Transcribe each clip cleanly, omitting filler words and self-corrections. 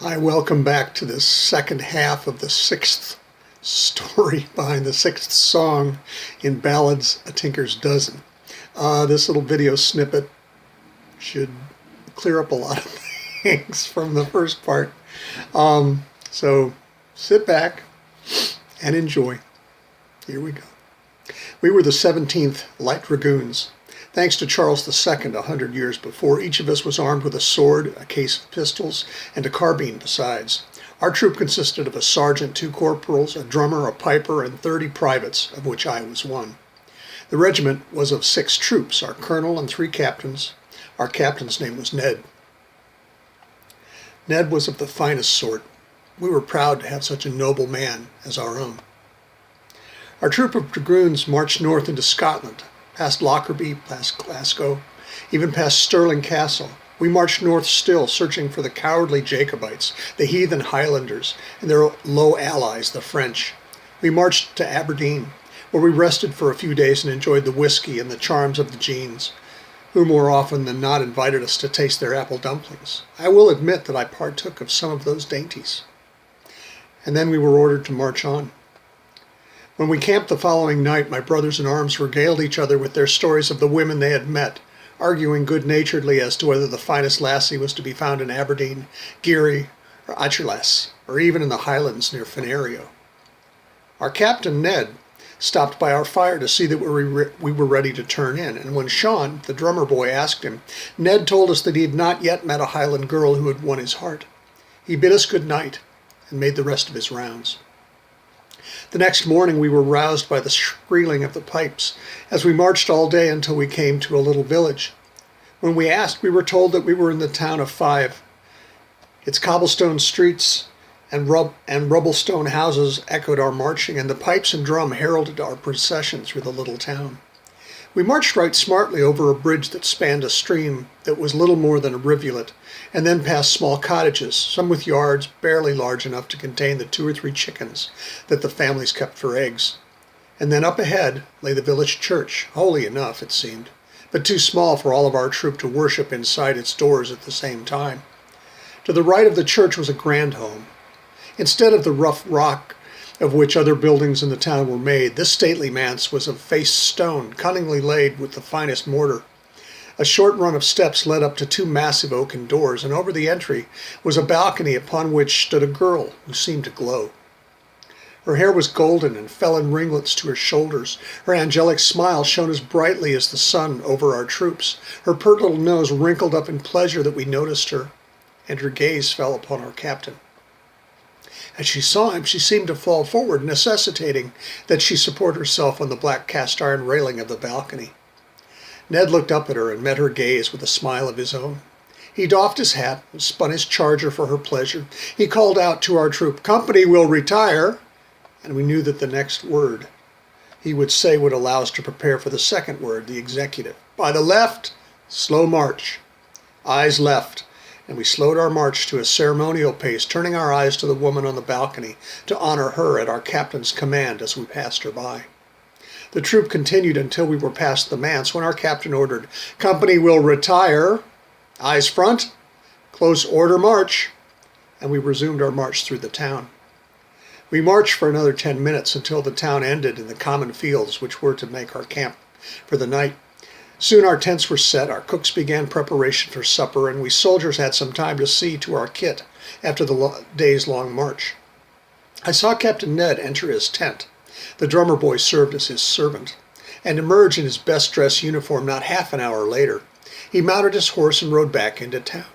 Hi, welcome back to the second half of the sixth story behind the sixth song in Ballads, A Tinker's Dozen. This little video snippet should clear up a lot of things from the first part. So sit back and enjoy. Here we go. We were the 17th Light Dragoons. Thanks to Charles II 100 years before, each of us was armed with a sword, a case of pistols, and a carbine besides. Our troop consisted of a sergeant, 2 corporals, a drummer, a piper, and 30 privates, of which I was one. The regiment was of 6 troops, our colonel and 3 captains. Our captain's name was Ned. Ned was of the finest sort. We were proud to have such a noble man as our own. Our troop of dragoons marched north into Scotland, past Lockerbie, past Glasgow, even past Stirling Castle. We marched north still, searching for the cowardly Jacobites, the heathen Highlanders, and their low allies, the French. We marched to Aberdeen, where we rested for a few days and enjoyed the whiskey and the charms of the Jeans, who more often than not invited us to taste their apple dumplings. I will admit that I partook of some of those dainties. And then we were ordered to march on. When we camped the following night, my brothers in arms regaled each other with their stories of the women they had met, arguing good-naturedly as to whether the finest lassie was to be found in Aberdeen, Geary, or Achilles, or even in the Highlands near Fenario. Our captain, Ned, stopped by our fire to see that we were ready to turn in, and when Sean, the drummer boy, asked him, Ned told us that he had not yet met a Highland girl who had won his heart. He bid us good night and made the rest of his rounds. The next morning we were roused by the shrieling of the pipes, as we marched all day until we came to a little village. When we asked, we were told that we were in the town of Five. Its cobblestone streets and rubble-stone houses echoed our marching, and the pipes and drum heralded our procession through the little town. We marched right smartly over a bridge that spanned a stream that was little more than a rivulet, and then past small cottages, some with yards barely large enough to contain the 2 or 3 chickens that the families kept for eggs. And then up ahead lay the village church, holy enough, it seemed, but too small for all of our troop to worship inside its doors at the same time. To the right of the church was a grand home. Instead of the rough rock of which other buildings in the town were made, this stately manse was of faced stone, cunningly laid with the finest mortar. A short run of steps led up to 2 massive oaken doors, and over the entry was a balcony upon which stood a girl who seemed to glow. Her hair was golden and fell in ringlets to her shoulders. Her angelic smile shone as brightly as the sun over our troops. Her pert little nose wrinkled up in pleasure that we noticed her, and her gaze fell upon our captain. As she saw him, she seemed to fall forward, necessitating that she support herself on the black cast-iron railing of the balcony. Ned looked up at her and met her gaze with a smile of his own. He doffed his hat and spun his charger for her pleasure. He called out to our troop, "Company will retire," and we knew that the next word he would say would allow us to prepare for the second word, the executive. By the left, slow march. Eyes left. And we slowed our march to a ceremonial pace, turning our eyes to the woman on the balcony to honor her at our captain's command as we passed her by. The troop continued until we were past the manse, when our captain ordered, "Company will retire. Eyes front. Close order march." And we resumed our march through the town. We marched for another 10 minutes until the town ended in the common fields which were to make our camp for the night. Soon our tents were set, our cooks began preparation for supper, and we soldiers had some time to see to our kit after the day's long march. I saw Captain Ned enter his tent. The drummer boy served as his servant, and emerge in his best dress uniform not half an hour later. He mounted his horse and rode back into town.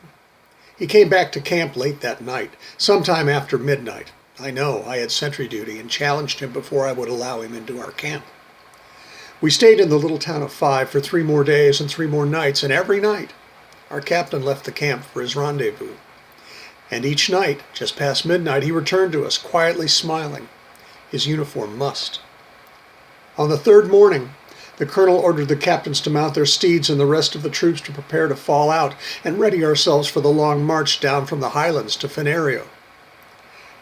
He came back to camp late that night, sometime after midnight. I know, I had sentry duty, and challenged him before I would allow him into our camp. We stayed in the little town of Five for 3 more days and 3 more nights, and every night our captain left the camp for his rendezvous. And each night, just past midnight, he returned to us, quietly smiling. His uniform must. On the 3rd morning, the colonel ordered the captains to mount their steeds and the rest of the troops to prepare to fall out and ready ourselves for the long march down from the Highlands to Fenario.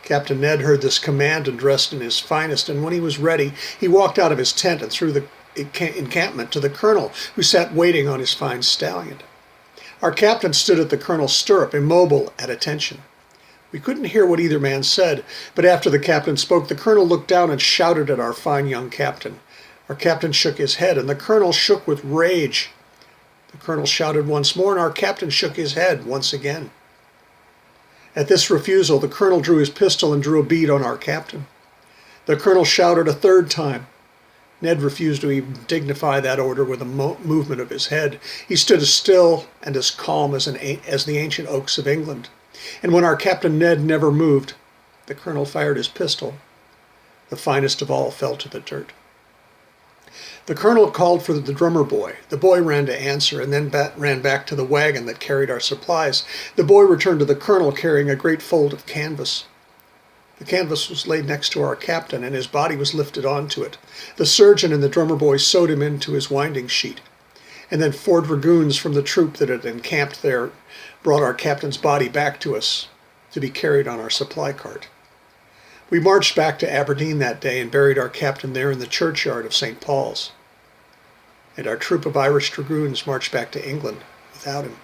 Captain Ned heard this command and dressed in his finest, and when he was ready, he walked out of his tent and through the encampment to the colonel, who sat waiting on his fine stallion. Our captain stood at the colonel's stirrup, immobile at attention. We couldn't hear what either man said, but after the captain spoke, the colonel looked down and shouted at our fine young captain. Our captain shook his head, and the colonel shook with rage. The colonel shouted once more, and our captain shook his head once again. At this refusal, the colonel drew his pistol and drew a bead on our captain. The colonel shouted a third time. Ned refused to even dignify that order with a movement of his head. He stood as still and as calm as the ancient oaks of England. And when our captain Ned never moved, the colonel fired his pistol. The finest of all fell to the dirt. The colonel called for the drummer boy. The boy ran to answer and then ran back to the wagon that carried our supplies. The boy returned to the colonel carrying a great fold of canvas. The canvas was laid next to our captain, and his body was lifted onto it. The surgeon and the drummer boy sewed him into his winding sheet. And then 4 dragoons from the troop that had encamped there brought our captain's body back to us to be carried on our supply cart. We marched back to Aberdeen that day and buried our captain there in the churchyard of St. Paul's. And our troop of Irish dragoons marched back to England without him.